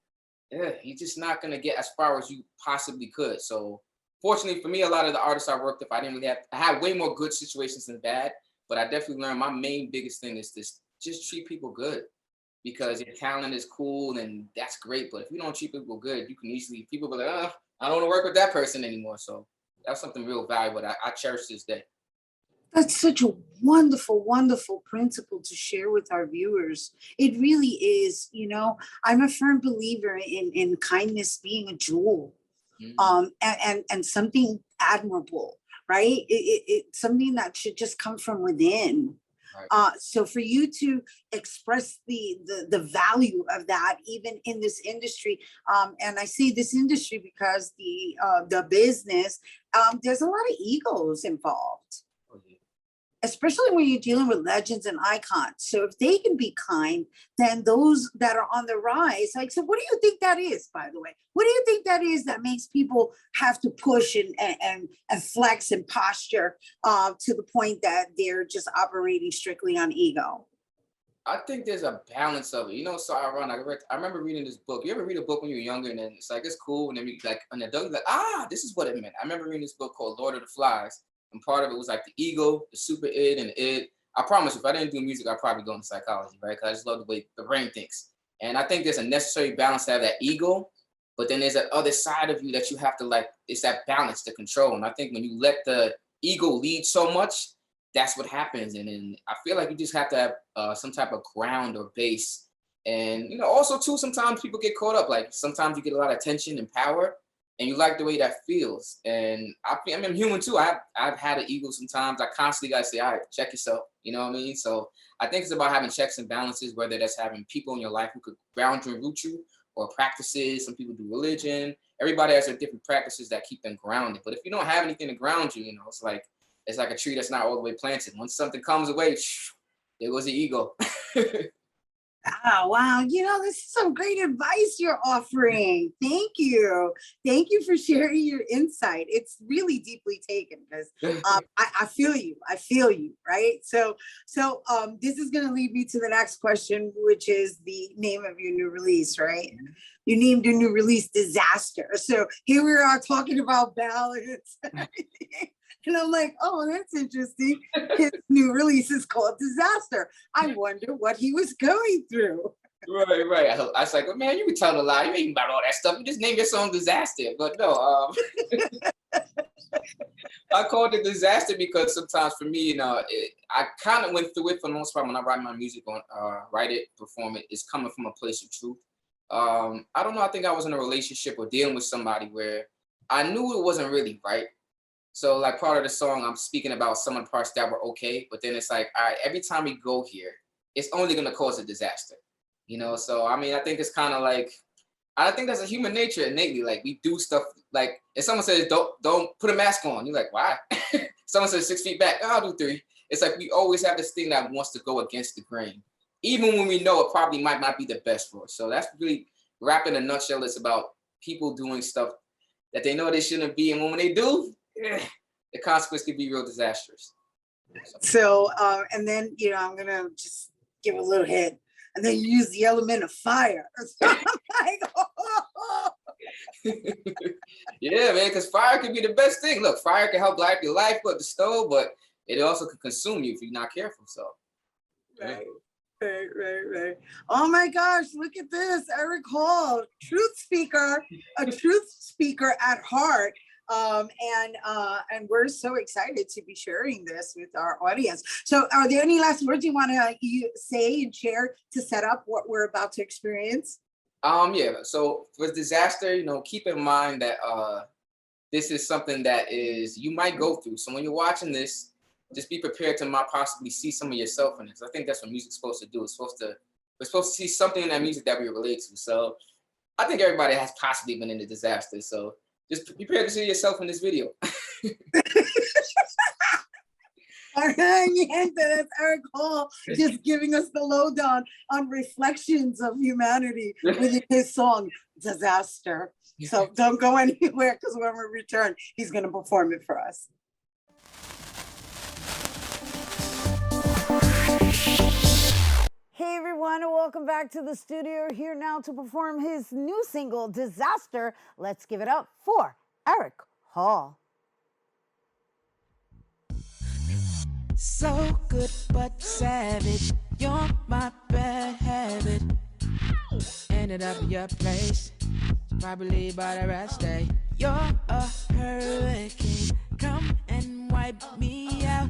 you're just not going to get as far as you possibly could. So fortunately for me, a lot of the artists I worked with, I had way more good situations than bad, but I definitely learned my main biggest thing is this: just treat people good, because your talent is cool and that's great. But if you don't treat people good, you can easily, people be like, oh, I don't want to work with that person anymore. So that's something real valuable that I cherish this day. That's such a wonderful, wonderful principle to share with our viewers. It really is, I'm a firm believer in kindness being a jewel, and something admirable, right? It's something that should just come from within. Right. So for you to express the value of that, even in this industry, and I say this industry because the business, there's a lot of egos involved. Especially when you're dealing with legends and icons. So if they can be kind, then those that are on the rise, like, so what do you think that is, by the way? What do you think that is that makes people have to push and flex and posture to the point that they're just operating strictly on ego? I think there's a balance of it. So ironic. I remember reading this book. You ever read a book when you were younger and then it's like, it's cool. And then you like an adult, like, this is what it meant. I remember reading this book called Lord of the Flies. And part of it was like the ego, the super id, and the id. I promise if I didn't do music, I'd probably go into psychology, right? Because I just love the way the brain thinks. And I think there's a necessary balance to have that ego, but then there's that other side of you that you have to it's that balance to control. And I think when you let the ego lead so much, that's what happens. And then I feel like you just have to have some type of ground or base. And, also too, sometimes people get caught up. Like sometimes you get a lot of attention and power, and you like the way that feels. And I'm human too. I've had an ego sometimes. I constantly got to say, all right, check yourself. You know what I mean? So I think it's about having checks and balances, whether that's having people in your life who could ground you and root you, or practices. Some people do religion. Everybody has their different practices that keep them grounded. But if you don't have anything to ground you, it's like a tree that's not all the way planted. Once something comes away, there goes the ego. Wow. This is some great advice you're offering. Thank you. Thank you for sharing your insight. It's really deeply taken because I feel you. I feel you. Right. So this is going to lead me to the next question, which is the name of your new release, right? You named your new release Disaster. So here we are talking about balance. And I'm like, oh, that's interesting. His new release is called Disaster. I wonder what he was going through. Right. I was like, oh, man, you can tell a lie. You ain't about all that stuff. You just name your song Disaster. But no, I called it Disaster because sometimes for me, I kind of went through it for the most part when I write my music, write it, perform it. It's coming from a place of truth. I don't know. I think I was in a relationship or dealing with somebody where I knew it wasn't really right. So like part of the song, I'm speaking about some of the parts that were okay, but then it's like, all right, every time we go here, it's only going to cause a disaster, So, I think it's kind of like, I think that's a human nature innately. Like we do stuff like, if someone says, don't put a mask on, you're like, why? Someone says 6 feet back, I'll do 3. It's like, we always have this thing that wants to go against the grain, even when we know it probably might not be the best for us. So that's really rap in a nutshell. It's about people doing stuff that they know they shouldn't be. And when they do, the consequence could be real disastrous. So, and then, I'm going to just give a little hint. And then you use the element of fire. So I'm like, oh. Yeah, man, because fire can be the best thing. Look, fire can help light your life up the stove, but it also can consume you if you're not careful. So. Right. Right. Oh my gosh, look at this. Eric Hall, a truth speaker at heart. And we're so excited to be sharing this with our audience. So are there any last words you want to say and share to set up what we're about to experience? Yeah, so for disaster, keep in mind that this is something that you might go through. So when you're watching this, just be prepared to possibly see some of yourself in it. I think that's what music's supposed to do. We're supposed to see something in that music that we relate to. So I think everybody has possibly been in a disaster. So just be prepared to see yourself in this video. All right, that's Eric Hall just giving us the lowdown on reflections of humanity within his song, Disaster. So don't go anywhere, because when we return, he's going to perform it for us. Hey everyone, and welcome back to the studio. Here now to perform his new single, Disaster. Let's give it up for Eric Hall. So good but savage, you're my bad habit. Ended up in your place, probably by the rest day. You're a hurricane, come and wipe me out.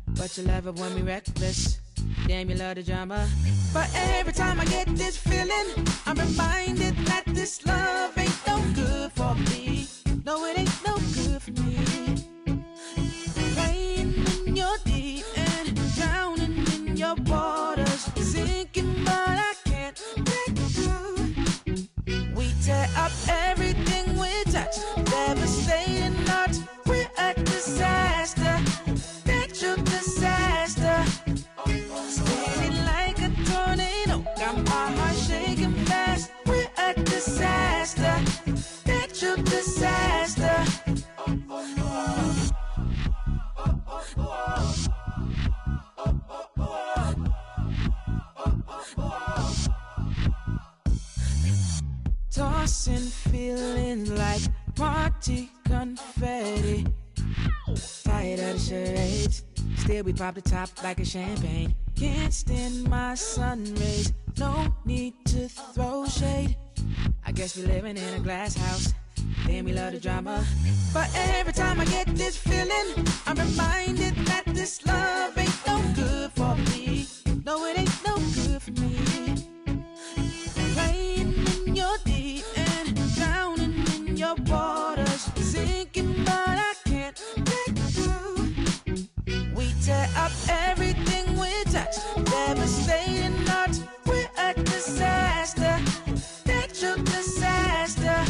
But you love it when we reckless. Damn, you love the drama. But every time I get this feeling, I'm reminded that this love ain't no good for me. No, it ain't no good for me. Playing in your deep end, drowning in your waters, sinking, but I can't let go. We tear up everything we touch, devastating art. We're a disaster, natural disaster. Spinning like a tornado, got my heart shaking fast. We're a disaster, natural disaster. Tossing feelings like party confetti. Tired of the charades, still we pop the top like a champagne. Can't stand my sun rays, no need to throw shade. I guess we're living in a glass house, then we love the drama. But every time I get this feeling, I'm reminded that this love ain't no good for me. No, it ain't no good for me. Playing in your deep end, drowning in your waters, sinking, but I can't let go. We tear up everything we touch, devastating art. We're a disaster, natural disaster.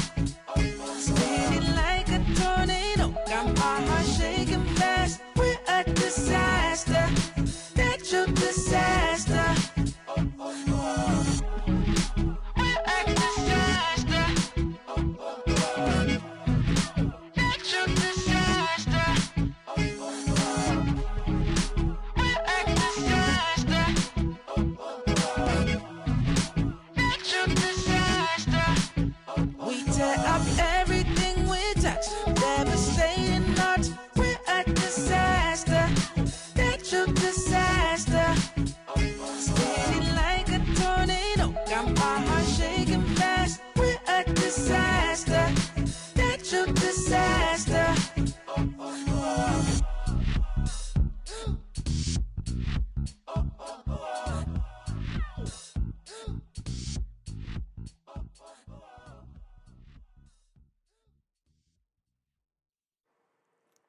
Spinning like a tornado, got my heart shaking fast. We're a disaster, natural disaster. Everything we touch, devastating art. We're a disaster, natural disaster. Spinning like a tornado, got my heart shaking fast. We're a disaster, natural disaster.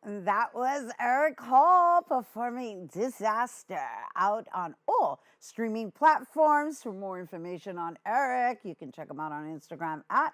That was Eric Hall performing Disaster, out on all streaming platforms. For more information on Eric, you can check him out on Instagram at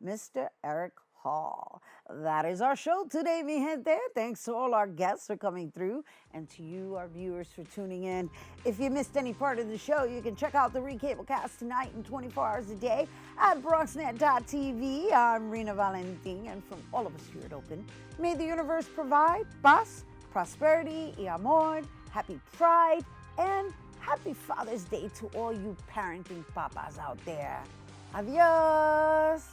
Mr. Eric Hall. That is our show today, mi gente. Thanks to all our guests for coming through, and to you, our viewers, for tuning in. If you missed any part of the show, you can check out the recablecast tonight and 24 hours a day at BronxNet.tv. I'm Rhina Valentin, and from all of us here at Open, may the universe provide paz, prosperity, y amor, happy Pride, and happy Father's Day to all you parenting papas out there. Adios.